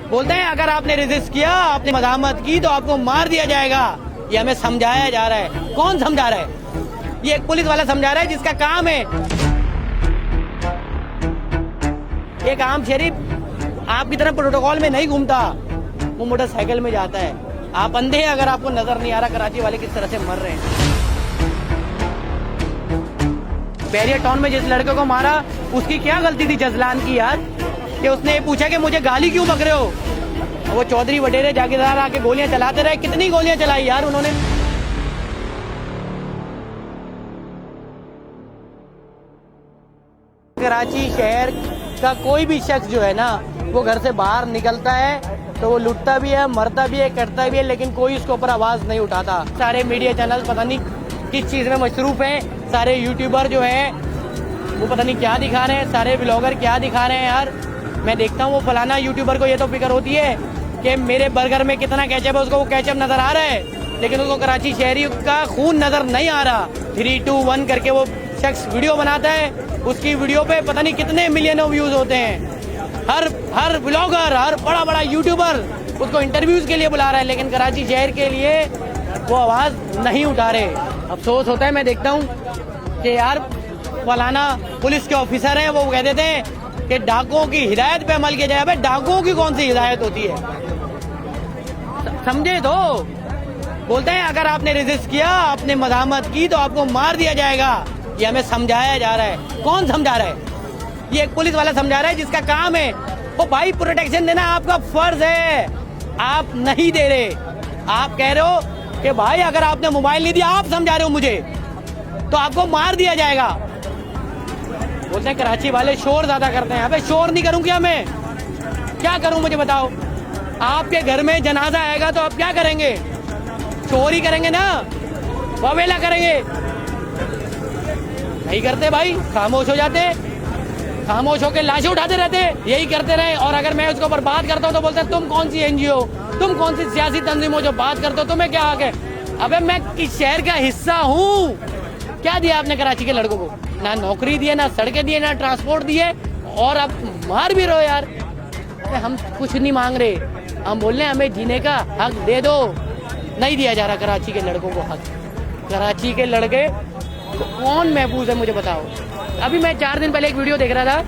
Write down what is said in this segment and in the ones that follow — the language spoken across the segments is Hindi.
बोलते हैं अगर आपने रेजिस्ट किया, आपने मजामत की तो आपको मार दिया जाएगा। ये हमें समझाया जा रहा है। कौन समझा रहा है? ये एक पुलिस वाला समझा रहा है जिसका काम है। एक आम शरीफ आपकी तरह प्रोटोकॉल में नहीं घूमता, वो मोटरसाइकिल में जाता है। आप अंधे हैं अगर आपको नजर नहीं आ रहा कराची वाले किस तरह से मर रहे हैं। बैरियर टाउन में जिस लड़के को मारा उसकी क्या गलती थी जजलान की यार, कि उसने ये पूछा कि मुझे गाली क्यों बक रहे हो। वो चौधरी वडेरे जागीरदार आके गोलियां चलाते रहे। कितनी गोलियां चलाई यार उन्होंने। कराची शहर का कोई भी शख्स जो है ना, वो घर से बाहर निकलता है तो वो लुटता भी है, मरता भी है, करता भी है, लेकिन कोई उसके ऊपर आवाज नहीं उठाता। सारे मीडिया चैनल पता नहीं किस चीज में मशरूफ हैं। सारे यूट्यूबर जो हैं वो पता नहीं क्या दिखा रहे हैं, सारे ब्लॉगर क्या दिखा रहे हैं यार। मैं देखता हूँ वो फलाना यूट्यूबर को ये तो फिक्र होती है कि मेरे बर्गर में कितना केचप है, उसको वो केचप नजर आ रहा है, लेकिन उसको कराची शहरी का खून नजर नहीं आ रहा। 3, 2, 1 करके वो शख्स वीडियो बनाता है, उसकी वीडियो पे पता नहीं कितने मिलियनों व्यूज होते हैं। हर ब्लॉगर, हर बड़ा बड़ा यूट्यूबर उसको इंटरव्यूज के लिए बुला रहा है, लेकिन कराची शहर के लिए वो आवाज नहीं उठा रहे। अफसोस होता है, मैं देखता हूँ कि यार फलाना पुलिस के ऑफिसर हैं, वो कह देते हैं कि डाकुओं की हिदायत पे अमल किया जाए। अबे डाकुओं की कौन सी हिदायत होती है, समझे तो। बोलते हैं अगर आपने रेजिस्ट किया, आपने मजामत की तो आपको मार दिया जाएगा। ये हमें समझाया जा रहा है। कौन समझा रहा है? ये एक पुलिस वाला समझा रहा है जिसका काम है। वो भाई प्रोटेक्शन देना आपका फर्ज है, आप नहीं दे रहे। आप कह रहे हो कि भाई अगर आपने मोबाइल नहीं दिया, आप समझा रहे हो मुझे, तो आपको मार दिया जाएगा। बोलते हैं कराची वाले शोर ज्यादा करते हैं। अबे शोर नहीं करूं क्या मैं? क्या करूं मुझे बताओ। आपके घर में जनाजा आएगा तो आप क्या करेंगे? शोर ही करेंगे ना, बवेला करेंगे? नहीं करते भाई, खामोश हो जाते, खामोश होकर लाशें उठाते रहते, यही करते रहे। और अगर मैं उसको ऊपर बात करता हूँ तो बोलते हैं तुम कौन सी एनजीओ, तुम कौन सी सियासी तंजीम हो जो बात करते हो, तुम्हें क्या हक है? अबे मैं किस शहर का हिस्सा हूँ? क्या दिया आपने कराची के लड़कों को? ना नौकरी दिए, ना सड़कें दिए, ना ट्रांसपोर्ट दिए, और आप मार भी रहो यार। हम कुछ नहीं मांग रहे, हम बोल रहे हैं हमें जीने का हक दे दो। नहीं दिया जा रहा कराची के लड़कों को हक। कराची के लड़के कौन महफूज है मुझे बताओ। अभी मैं 4 दिन पहले एक वीडियो देख रहा था,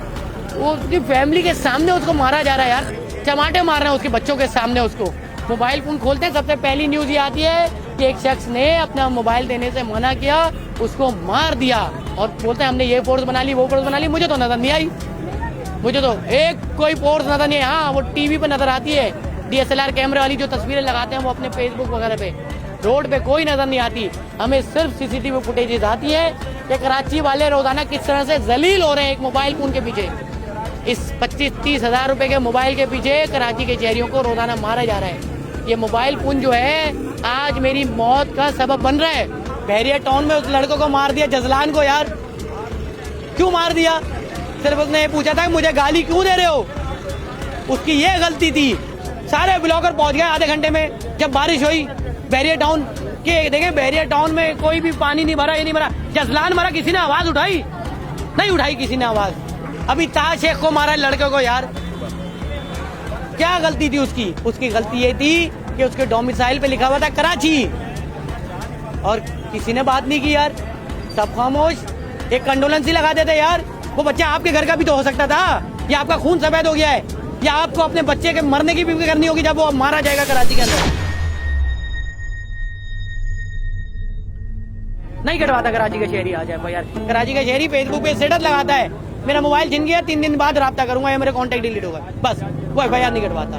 वो उसकी फैमिली के सामने उसको मारा जा रहा है यार। टमाटे मार रहे हैं उसके बच्चों के सामने उसको। मोबाइल फोन खोलते हैं, सबसे पहली न्यूज ये आती है कि एक शख्स ने अपना मोबाइल देने से मना किया, उसको मार दिया, और बोलते हैं हमने ये फोर्स बना ली, वो फोर्स बना ली। मुझे तो नजर नहीं आई, मुझे तो एक कोई फोर्स नजर नहीं है। हाँ, वो टीवी पे नजर आती है, DSLR कैमरे वाली जो तस्वीरें लगाते हैं वो अपने फेसबुक वगैरह पे। रोड पे कोई नजर नहीं आती, हमें सिर्फ CCTV फुटेज आती है कि कराची वाले रोजाना किस तरह से जलील हो रहे हैं एक मोबाइल फोन के पीछे। इस 25-30 हजार रुपए के मोबाइल के पीछे कराची के शहरियों को रोजाना मारा जा रहा है। ये मोबाइल फोन जो है आज मेरी मौत का सबब बन रहा है। बैरियर टाउन में उस लड़कों को मार दिया, जजलान को यार। क्यों मार दिया? सिर्फ उसने ये पूछा था कि मुझे गाली क्यों दे रहे हो, उसकी ये गलती थी। सारे ब्लॉगर पहुंच गए आधे घंटे में। जब बारिश हुई बैरियर टाउन के, देखें बैरियर टाउन में कोई भी पानी नहीं भरा, ये नहीं भरा, जजलान मरा, किसी ने आवाज उठाई? नहीं उठाई किसी ने आवाज। अभी ताज शेख को मारा लड़के को यार, क्या गलती थी उसकी? उसकी गलती ये थी कि उसके डोमिसाइल पे लिखा हुआ था कराची, और किसी ने बात नहीं की यार, सब खामोश। एक कंडोलेंस ही लगा देते यार। वो बच्चा आपके घर का भी तो हो सकता था, या आपका खून सफेद हो गया है, या आपको अपने बच्चे के मरने की भी फिक्र करनी होगी जब वो मारा जाएगा कराची के अंदर। नहीं कटवाता कराची का शहरी आ जाए भाई यार। कराची का शहरी फेसबुक पे स्टेटस लगाता है मेरा मोबाइल छिन गया, 3 दिन बाद राब्ता करूंगा या मेरे कॉन्टेक्ट डिलीट होगा, बस वो FIR नहीं कटवाता।